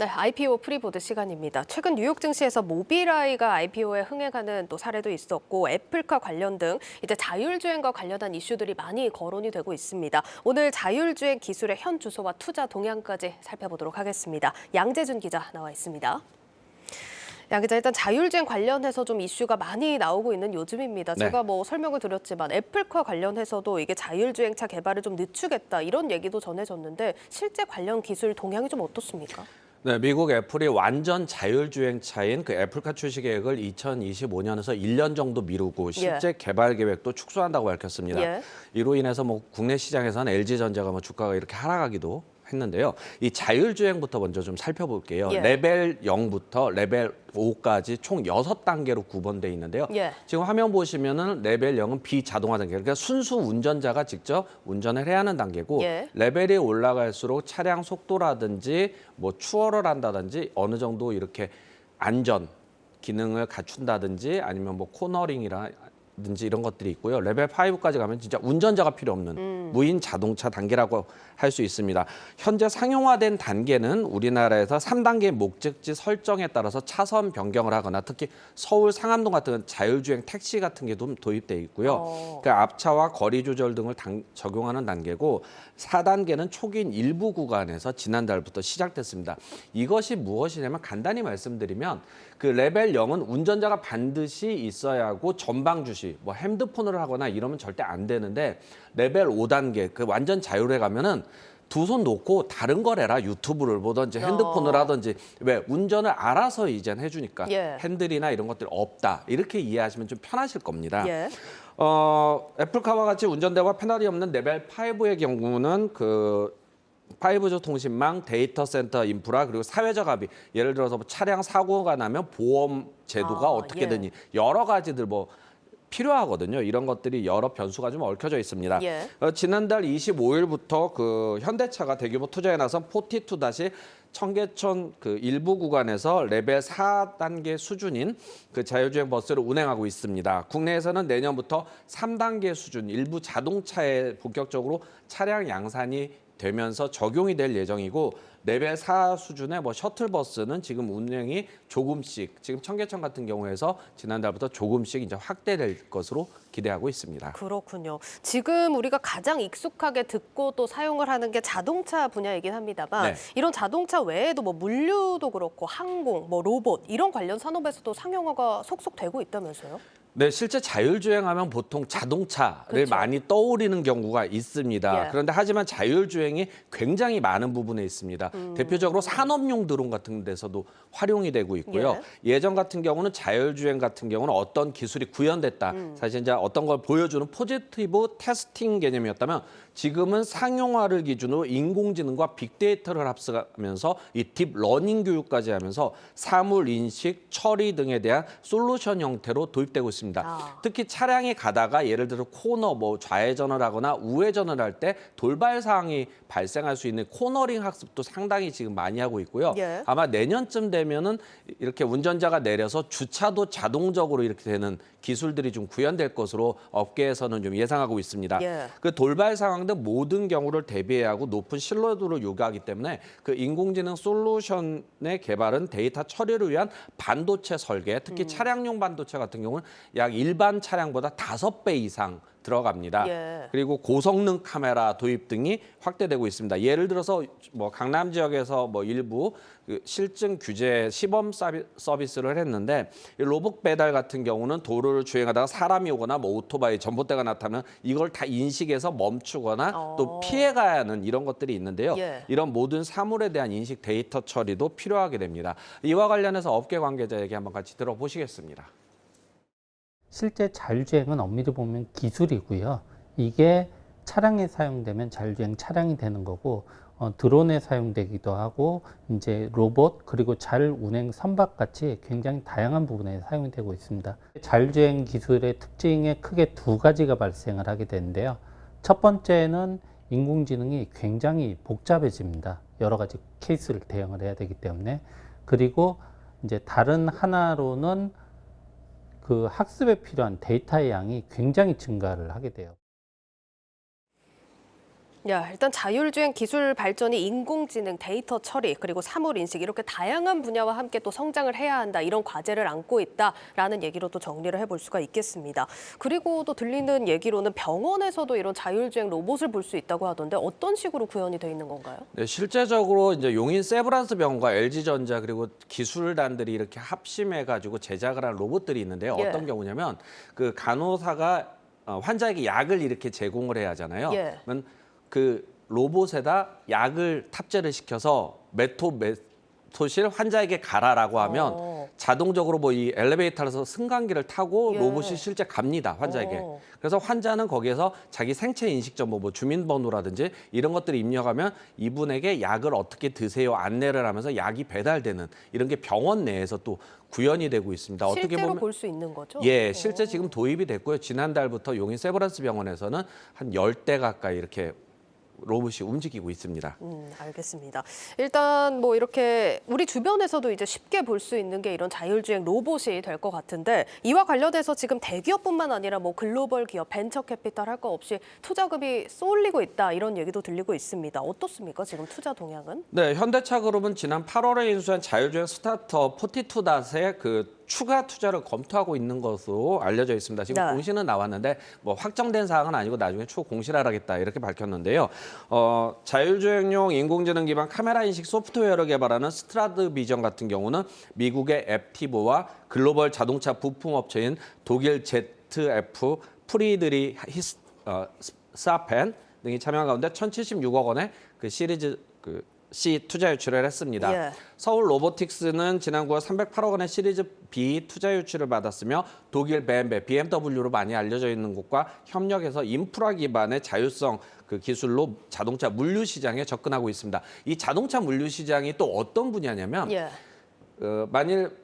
네, IPO 프리보드 시간입니다. 최근 뉴욕 증시에서 모빌아이가 IPO에 흥행하는 또 사례도 있었고 애플카 관련 등 이제 자율주행과 관련한 이슈들이 많이 거론이 되고 있습니다. 오늘 자율주행 기술의 현 주소와 투자 동향까지 살펴보도록 하겠습니다. 양재준 기자 나와 있습니다. 양 기자, 일단 자율주행 관련해서 좀 이슈가 많이 나오고 있는 요즘입니다. 네. 제가 설명을 드렸지만 애플카 관련해서도 이게 자율주행차 개발을 좀 늦추겠다 이런 얘기도 전해졌는데 실제 관련 기술 동향이 좀 어떻습니까? 네, 미국 애플이 완전 자율주행차인 그 애플카 출시 계획을 2025년에서 1년 정도 미루고 실제 개발 계획도 축소한다고 밝혔습니다. 이로 인해서 국내 시장에서는 LG전자가 주가가 이렇게 하락하기도 했는데요. 이 자율주행부터 먼저 좀 살펴볼게요. 레벨 0부터 레벨 5까지 총 6단계로 구분돼 있는데요. 지금 화면 보시면은 레벨 0은 비자동화 단계, 그러니까 순수 운전자가 직접 운전을 해야 하는 단계고 레벨이 올라갈수록 차량 속도라든지 추월을 한다든지 어느 정도 이렇게 안전 기능을 갖춘다든지 아니면 코너링이라든지 이런 것들이 있고요. 레벨 5까지 가면 진짜 운전자가 필요 없는 무인 자동차 단계라고 할 수 있습니다. 현재 상용화된 단계는 우리나라에서 3단계 목적지 설정에 따라서 차선 변경을 하거나 특히 서울 상암동 같은 자율주행 택시 같은 게 도입돼 있고요. 그 앞차와 거리 조절 등을 적용하는 단계고 4단계는 초기인 일부 구간에서 지난달부터 시작됐습니다. 이것이 무엇이냐면 간단히 말씀드리면 그 레벨 0은 운전자가 반드시 있어야 하고 전방 주시, 핸드폰을 하거나 이러면 절대 안 되는데 레벨 5단계 그 완전 자율에 가면은 두 손 놓고 다른 걸 해라. 유튜브를 보든지 핸드폰을 하든지 왜 운전을 알아서 이젠 해주니까 핸들이나 이런 것들이 없다. 이렇게 이해하시면 좀 편하실 겁니다. 애플카와 같이 운전대와 패널이 없는 레벨 5의 경우는 그 5G 통신망, 데이터 센터 인프라, 그리고 사회적 합의. 예를 들어서 차량 사고가 나면 보험 제도가 어떻게 되니 여러 가지들 필요하거든요. 이런 것들이 여러 변수가 좀 얽혀져 있습니다. 지난달 25일부터 그 현대차가 대규모 투자에 나선 42- 청계천 그 일부 구간에서 레벨 4단계 수준인 그 자율주행 버스를 운행하고 있습니다. 국내에서는 내년부터 3단계 수준 일부 자동차에 본격적으로 차량 양산이 되면서 적용이 될 예정이고 레벨 4 수준의 셔틀버스는 지금 운행이 조금씩 지금 청계천 같은 경우에서 지난달부터 조금씩 이제 확대될 것으로 기대하고 있습니다. 그렇군요. 지금 우리가 가장 익숙하게 듣고 또 사용을 하는 게 자동차 분야이긴 합니다만 이런 자동차 외에도 물류도 그렇고 항공, 로봇 이런 관련 산업에서도 상용화가 속속 되고 있다면서요? 네, 실제 자율주행하면 보통 자동차를 많이 떠올리는 경우가 있습니다. 그런데 하지만 자율주행이 굉장히 많은 부분에 있습니다. 대표적으로 산업용 드론 같은 데서도 활용이 되고 있고요. 예전 같은 경우는 자율주행 같은 경우는 어떤 기술이 구현됐다. 사실 이제 어떤 걸 보여주는 포지티브 테스팅 개념이었다면 지금은 상용화를 기준으로 인공지능과 빅데이터를 합성하면서 이 딥러닝 교육까지 하면서 사물 인식, 처리 등에 대한 솔루션 형태로 도입되고 있습니다. 특히 차량이 가다가 예를 들어 코너, 좌회전을 하거나 우회전을 할 때 돌발 사항이 발생할 수 있는 코너링 학습도 상당히 지금 많이 하고 있고요. 아마 내년쯤 되면은 이렇게 운전자가 내려서 주차도 자동적으로 이렇게 되는 기술들이 좀 구현될 것으로 업계에서는 좀 예상하고 있습니다. 그 돌발 상황 등 모든 경우를 대비해야 하고 높은 신뢰도를 요구하기 때문에 그 인공지능 솔루션의 개발은 데이터 처리를 위한 반도체 설계, 특히 차량용 반도체 같은 경우는 약 일반 차량보다 5배 이상 들어갑니다. 그리고 고성능 카메라 도입 등이 확대되고 있습니다. 예를 들어서 강남 지역에서 일부 그 실증 규제 시범 서비스를 했는데 로봇 배달 같은 경우는 도로를 주행하다가 사람이 오거나 오토바이 전봇대가 나타나면 이걸 다 인식해서 멈추거나 또 피해가야 하는 이런 것들이 있는데요. 이런 모든 사물에 대한 인식 데이터 처리도 필요하게 됩니다. 이와 관련해서 업계 관계자 얘기 한번 같이 들어보시겠습니다. 실제 자율주행은 엄밀히 보면 기술이고요. 이게 차량에 사용되면 자율주행 차량이 되는 거고 드론에 사용되기도 하고 이제 로봇 그리고 자율운행 선박 같이 굉장히 다양한 부분에 사용이 되고 있습니다. 자율주행 기술의 특징에 크게 두 가지가 발생을 하게 되는데요. 첫 번째는 인공지능이 굉장히 복잡해집니다. 여러 가지 케이스를 대응을 해야 되기 때문에. 그리고 이제 다른 하나로는 그 학습에 필요한 데이터의 양이 굉장히 증가를 하게 돼요. 야, 일단 자율주행 기술 발전이 인공지능, 데이터 처리, 그리고 사물 인식 이렇게 다양한 분야와 함께 또 성장을 해야 한다. 이런 과제를 안고 있다라는 얘기로 또 정리를 해볼 수가 있겠습니다. 그리고 또 들리는 얘기로는 병원에서도 이런 자율주행 로봇을 볼 수 있다고 하던데 어떤 식으로 구현이 돼 있는 건가요? 네, 실제적으로 이제 용인 세브란스 병원과 LG전자 그리고 기술단들이 이렇게 합심해가지고 제작을 한 로봇들이 있는데요. 예. 어떤 경우냐면 그 간호사가 환자에게 약을 이렇게 제공을 해야 하잖아요. 예. 그러면 그 로봇에다 약을 탑재를 시켜서 메토실 환자에게 가라라고 하면 자동적으로 뭐 이 엘리베이터에서 승강기를 타고 예. 로봇이 실제 갑니다, 환자에게. 어. 그래서 환자는 거기에서 자기 생체 인식 정보, 뭐 주민번호라든지 이런 것들을 입력하면 이분에게 약을 어떻게 드세요 안내를 하면서 약이 배달되는 이런 게 병원 내에서 또 구현이 되고 있습니다. 어떻게 실제로 보면 볼 수 있는 거죠? 예, 실제 지금 도입이 됐고요. 지난달부터 용인 세브란스 병원에서는 한 10대 가까이 이렇게 로봇이 움직이고 있습니다. 알겠습니다. 일단 뭐 이렇게 우리 주변에서도 이제 쉽게 볼 수 있는 게 이런 자율주행 로봇이 될 것 같은데 이와 관련해서 지금 대기업뿐만 아니라 뭐 글로벌 기업, 벤처 캐피탈 할 거 없이 투자금이 쏠리고 있다 이런 얘기도 들리고 있습니다. 어떻습니까? 지금 투자 동향은? 네, 현대차 그룹은 지난 8월에 인수한 자율주행 스타트업 포티투닷의 그 추가 투자를 검토하고 있는 것으로 알려져 있습니다. 지금 네. 공시는 나왔는데 뭐 확정된 사항은 아니고 나중에 추후 공시를 하겠다 이렇게 밝혔는데요. 자율주행용 인공지능 기반 카메라 인식 소프트웨어를 개발하는 스트라드 비전 같은 경우는 미국의 앱티브와 글로벌 자동차 부품 업체인 독일 ZF 프리드리 사펜 등이 참여한 가운데 1,076억 원의 그 시리즈 C 투자 유치를 했습니다. 예. 서울 로보틱스는 지난 9월 308억 원의 시리즈 B 투자 유치를 받았으며 독일 BMW로 많이 알려져 있는 곳과 협력해서 인프라 기반의 자율성 그 기술로 자동차 물류 시장에 접근하고 있습니다. 이 자동차 물류 시장이 또 어떤 분야냐면 예. 만일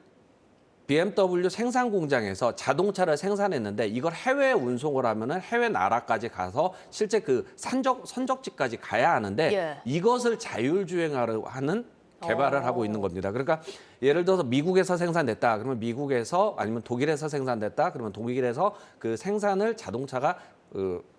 BMW 생산 공장에서 자동차를 생산했는데 이걸 해외 운송을 하면은 해외 나라까지 가서 실제 그 선적지까지 가야 하는데 예. 이것을 자율주행하는 개발을 하고 있는 겁니다. 그러니까 예를 들어서 미국에서 생산됐다. 그러면 미국에서 아니면 독일에서 생산됐다. 그러면 독일에서 그 생산을 자동차가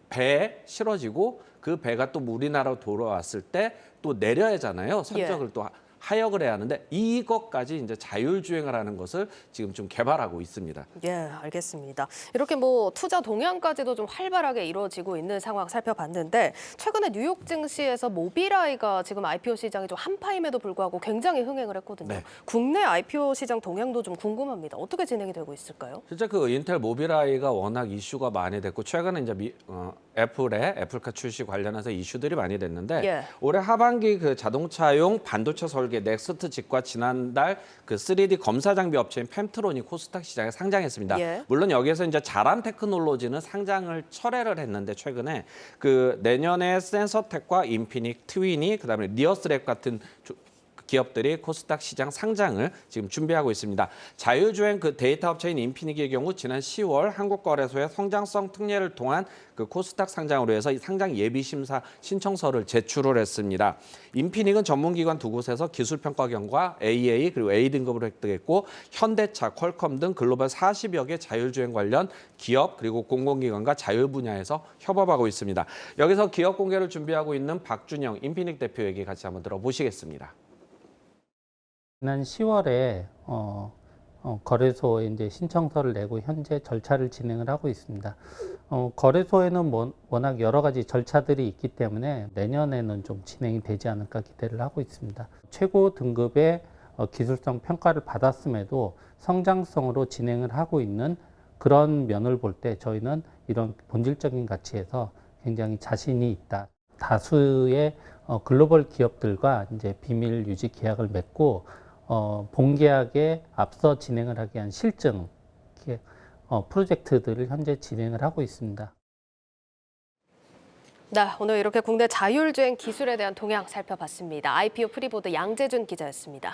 배에 실어지고 그 배가 또 우리나라로 돌아왔을 때 또 내려야 하잖아요. 선적을 또 하역을 해야 하는데 이것까지 이제 자율주행을 하는 것을 지금 좀 개발하고 있습니다. 예, 알겠습니다. 이렇게 뭐 투자 동향까지도 좀 활발하게 이루어지고 있는 상황 살펴봤는데 최근에 뉴욕 증시에서 모빌아이가 지금 IPO 시장이 좀 한파임에도 불구하고 굉장히 흥행을 했거든요. 네. 국내 IPO 시장 동향도 좀 궁금합니다. 어떻게 진행이 되고 있을까요? 실제 그 인텔 모빌아이가 워낙 이슈가 많이 됐고 최근에 이제 애플의 애플카 출시 관련해서 이슈들이 많이 됐는데 예. 올해 하반기 그 자동차용 반도체 설계 넥스트 칩과 지난달 그 3D 검사 장비 업체인 펜트론이 코스닥 시장에 상장했습니다. 예. 물론 여기에서 이제 자란 테크놀로지는 상장을 철회를 했는데 최근에 그 내년에 센서텍과 인피닉, 트윈이 그다음에 리어스랩 같은 기업들이 코스닥 시장 상장을 지금 준비하고 있습니다. 자율주행 그 데이터 업체인 인피닉의 경우 지난 10월 한국거래소에 성장성 특례를 통한 그 코스닥 상장으로 해서 이 상장 예비 심사 신청서를 제출을 했습니다. 인피닉은 전문기관 두 곳에서 기술평가경과 AA 그리고 A 등급을 획득했고 현대차, 퀄컴 등 글로벌 40여 개 자율주행 관련 기업 그리고 공공기관과 자율 분야에서 협업하고 있습니다. 여기서 기업 공개를 준비하고 있는 박준영 인피닉 대표 얘기 같이 한번 들어보시겠습니다. 지난 10월에 거래소에 이제 신청서를 내고 현재 절차를 진행을 하고 있습니다. 거래소에는 워낙 여러 가지 절차들이 있기 때문에 내년에는 좀 진행이 되지 않을까 기대를 하고 있습니다. 최고 등급의 기술성 평가를 받았음에도 성장성으로 진행을 하고 있는 그런 면을 볼 때 저희는 이런 본질적인 가치에서 굉장히 자신이 있다. 다수의 글로벌 기업들과 이제 비밀 유지 계약을 맺고 본계약에 앞서 진행을 하기 위한 실증 프로젝트들을 현재 진행을 하고 있습니다. 네, 오늘 이렇게 국내 자율주행 기술에 대한 동향 살펴봤습니다. IPO 프리보드 양재준 기자였습니다.